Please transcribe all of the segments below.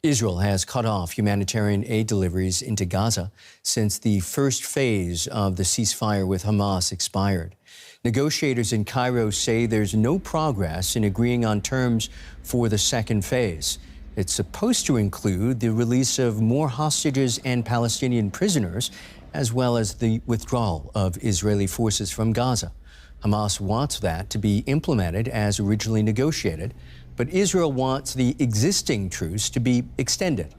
Israel has cut off humanitarian aid deliveries into Gaza since the first phase of the ceasefire with Hamas expired. Negotiators in Cairo say there's no progress in agreeing on terms for the second phase. It's supposed to include the release of more hostages and Palestinian prisoners, as well as the withdrawal of Israeli forces from Gaza. Hamas wants that to be implemented as originally negotiated, but Israel wants the existing truce to be extended.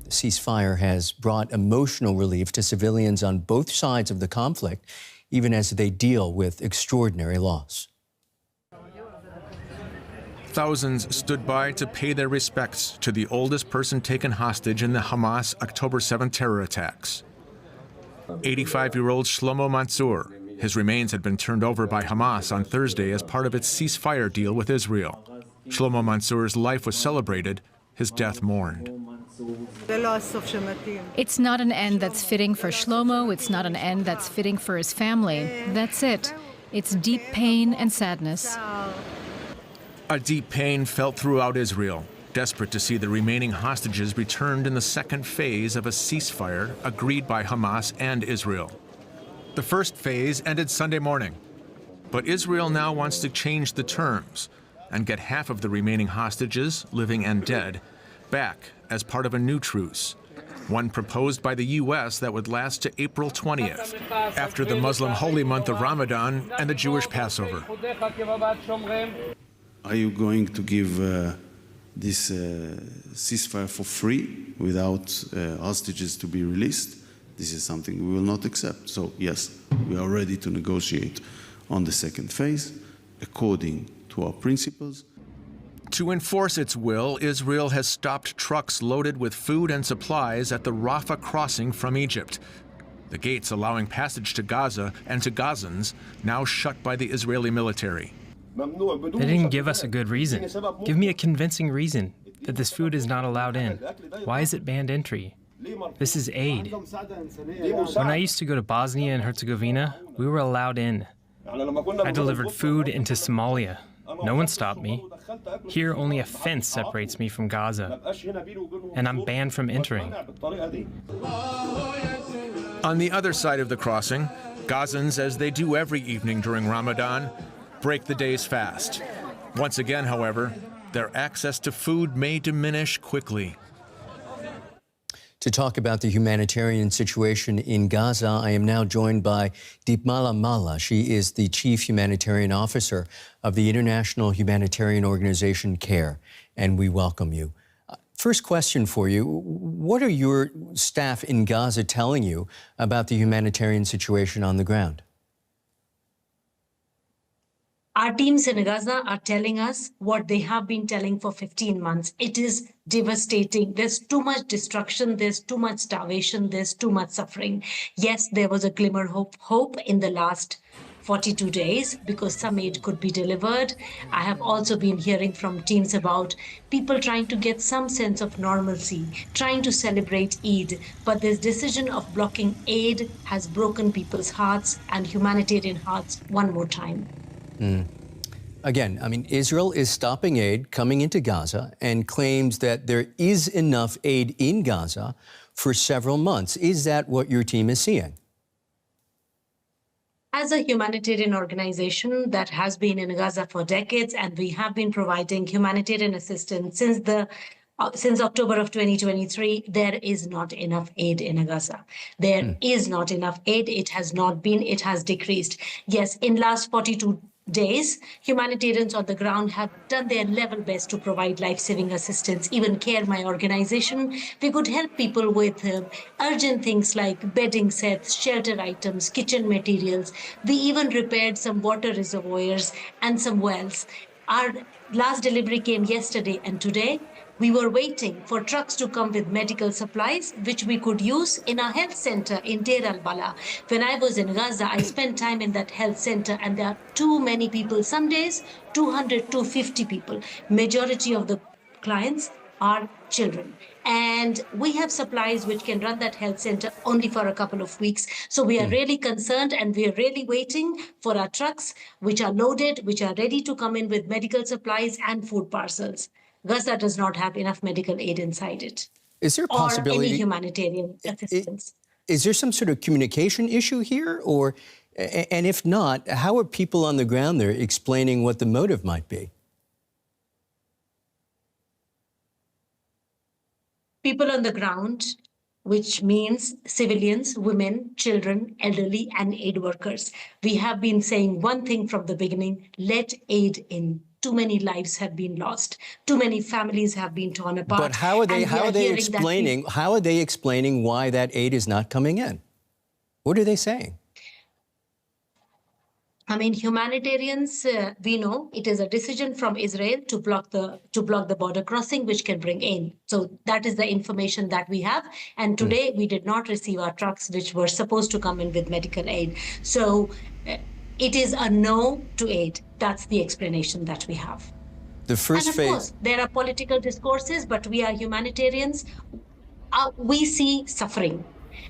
The ceasefire has brought emotional relief to civilians on both sides of the conflict, even as they deal with extraordinary loss. Thousands stood by to pay their respects to the oldest person taken hostage in the Hamas October 7 terror attacks. 85-year-old Shlomo Mansour. His remains had been turned over by Hamas on Thursday as part of its ceasefire deal with Israel. Shlomo Mansour's life was celebrated, his death mourned. It's not an end that's fitting for Shlomo, it's not an end that's fitting for his family. That's it. It's deep pain and sadness. A deep pain felt throughout Israel, desperate to see the remaining hostages returned in the second phase of a ceasefire agreed by Hamas and Israel. The first phase ended Sunday morning, but Israel now wants to change the terms and get half of the remaining hostages, living and dead, back as part of a new truce, one proposed by the U.S. that would last to April 20th, after the Muslim holy month of Ramadan and the Jewish Passover. Are you going to give this ceasefire for free without hostages to be released? This is something we will not accept. So yes, we are ready to negotiate on the second phase according to our principles. To enforce its will, Israel has stopped trucks loaded with food and supplies at the Rafah crossing from Egypt. The gates allowing passage to Gaza and to Gazans now shut by the Israeli military. They didn't give us a good reason. Give me a convincing reason that this food is not allowed in. Why is it banned entry? This is aid. When I used to go to Bosnia and Herzegovina, we were allowed in. I delivered food into Somalia. No one stopped me. Here, only a fence separates me from Gaza, and I'm banned from entering. On the other side of the crossing, Gazans, as they do every evening during Ramadan, break the day's fast. Once again, however, their access to food may diminish quickly. To talk about the humanitarian situation in Gaza, I am now joined by Deepmala Mahla. She is the Chief Humanitarian Officer of the international humanitarian organization CARE, and we welcome you. First question for you, what are your staff in Gaza telling you about the humanitarian situation on the ground? Our teams in Gaza are telling us what they have been telling for 15 months. It is devastating. There's too much destruction. There's too much starvation. There's too much suffering. Yes, there was a glimmer of hope in the last 42 days because some aid could be delivered. I have also been hearing from teams about people trying to get some sense of normalcy, trying to celebrate Eid. But this decision of blocking aid has broken people's hearts and humanitarian hearts one more time. Again, I mean, Israel is stopping aid coming into Gaza and claims that there is enough aid in Gaza for several months. Is that what your team is seeing? As a humanitarian organization that has been in Gaza for decades, and we have been providing humanitarian assistance since October of 2023, there is not enough aid in Gaza. There is not enough aid. It has not been, it has decreased. Yes, in last 42 days, humanitarians on the ground have done their level best to provide life-saving assistance. Even CARE, my organization, we could help people with urgent things like bedding sets, shelter items, kitchen materials. We even repaired some water reservoirs and some wells. Our last delivery came yesterday, and today we were waiting for trucks to come with medical supplies, which we could use in our health center in Deir al-Bala. When I was in Gaza, I spent time in that health center, and there are too many people. Some days, 200, 250 people. Majority of the clients are children. And we have supplies which can run that health center only for a couple of weeks. So we are really concerned, and we are really waiting for our trucks, which are loaded, which are ready to come in with medical supplies and food parcels. Gaza does not have enough medical aid inside it. Is there a Or possibility? any humanitarian assistance. Is there some sort of communication issue here? And if not, how are people on the ground there explaining what the motive might be? People on the ground, which means civilians, women, children, elderly, and aid workers. We have been saying one thing from the beginning: let aid in. Too many lives have been lost. Too many families have been torn apart. But how are they explaining why that aid is not coming in? What are they saying? I mean, humanitarians, we know it is a decision from Israel to block the border crossing, which can bring in. So that is the information that we have. And today we did not receive our trucks, which were supposed to come in with medical aid. So it is a no to aid. That's the explanation that we have. The first and of course, there are political discourses, but we are humanitarians. We see suffering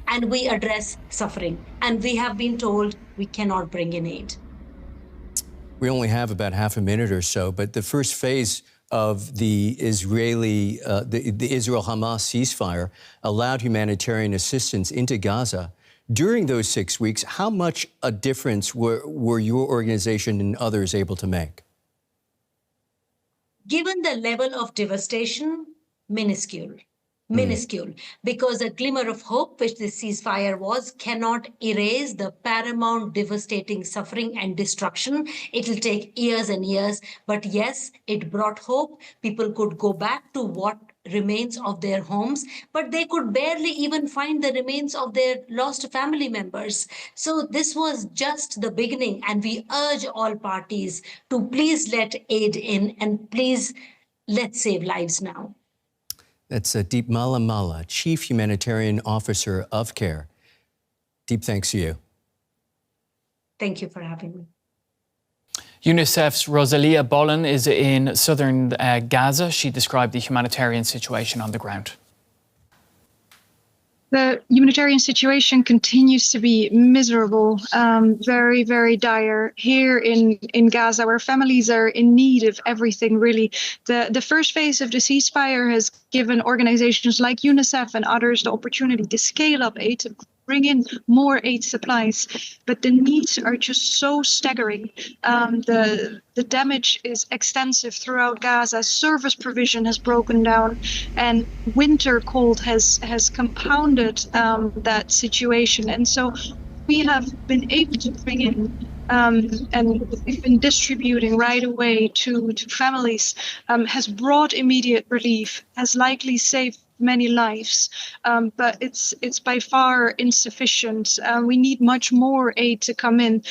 and we address suffering. And we have been told we cannot bring in aid. We only have about half a minute or so, but the first phase of the Israel-Hamas ceasefire allowed humanitarian assistance into Gaza. During those 6 weeks, how much a difference were your organization and others able to make? Given the level of devastation, minuscule. Minuscule, because a glimmer of hope, which this ceasefire was, cannot erase the paramount devastating suffering and destruction. It will take years and years, but yes, it brought hope. People could go back to what remains of their homes, but they could barely even find the remains of their lost family members. So this was just the beginning, and we urge all parties to please let aid in, and please let's save lives now. That's Deepmala Mahla, Chief Humanitarian Officer of CARE. Deep thanks to you. Thank you for having me. UNICEF's Rosalia Bollen is in southern Gaza. She described the humanitarian situation on the ground. The humanitarian situation continues to be miserable, very, very dire here in Gaza, where families are in need of everything, really. The first phase of the ceasefire has given organizations like UNICEF and others the opportunity to scale up aid, to bring in more aid supplies, but the needs are just so staggering. The damage is extensive throughout Gaza. Service provision has broken down, and winter cold has compounded that situation. And so we have been able to bring in and we've been distributing right away to families, has brought immediate relief, has likely saved many lives, but it's by far insufficient. We need much more aid to come in.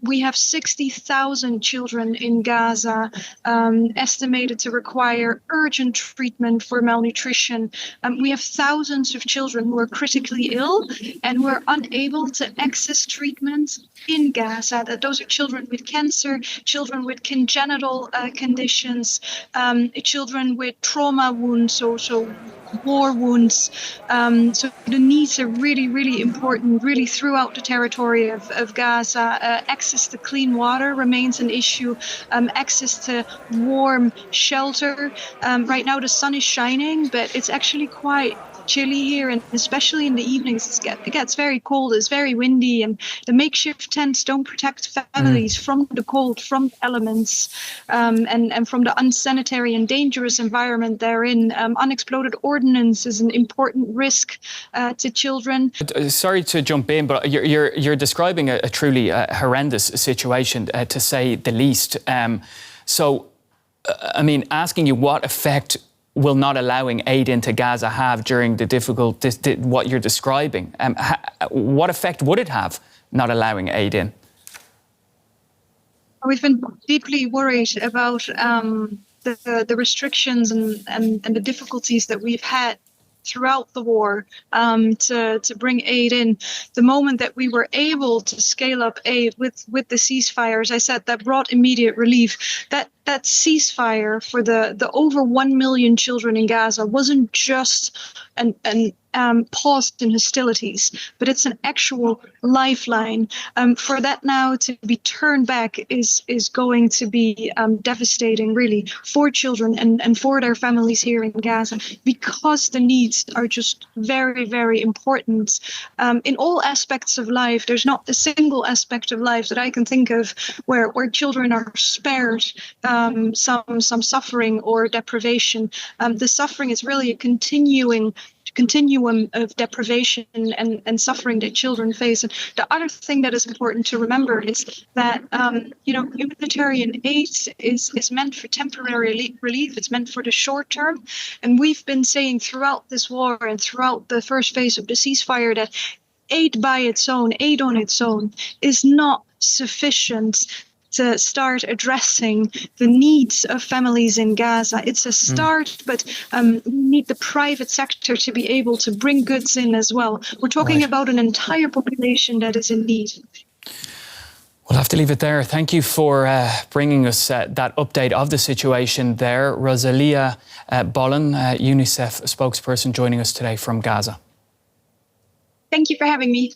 We have 60,000 children in Gaza estimated to require urgent treatment for malnutrition. We have thousands of children who are critically ill and who are unable to access treatment in Gaza. That those are children with cancer, children with congenital conditions, children with trauma wounds, so war wounds. So the needs are really, really important, really throughout the territory of Gaza. Access to clean water remains an issue. Access to warm shelter. Right now the sun is shining, but it's actually quite chilly here, and especially in the evenings it gets very cold. It's very windy, and the makeshift tents don't protect families from the cold, from elements, and from the unsanitary and dangerous environment they're in. Unexploded ordnance is an important risk to children. Sorry to jump in, but you're describing a truly horrendous situation, to say the least. So, I mean, asking you what effect will not allowing aid into Gaza have during the difficult, what you're describing? What effect would it have, not allowing aid in? We've been deeply worried about the restrictions and the difficulties that we've had throughout the war to bring aid in. The moment that we were able to scale up aid with the ceasefires, I said, that brought immediate relief. That that ceasefire for the over 1 million children in Gaza wasn't just an pause in hostilities, but it's an actual lifeline. For that now to be turned back is going to be devastating, really, for children and for their families here in Gaza, because the needs are just very, very important. In all aspects of life, there's not a single aspect of life that I can think of where children are spared some suffering or deprivation. The suffering is really a continuum of deprivation and suffering that children face. And the other thing that is important to remember is that humanitarian aid is meant for temporary relief. It's meant for the short term. And we've been saying throughout this war and throughout the first phase of the ceasefire that aid on its own is not sufficient to start addressing the needs of families in Gaza. It's a start, but we need the private sector to be able to bring goods in as well. We're talking about an entire population that is in need. We'll have to leave it there. Thank you for bringing us that update of the situation there. Rosalia Bollen, UNICEF spokesperson, joining us today from Gaza. Thank you for having me.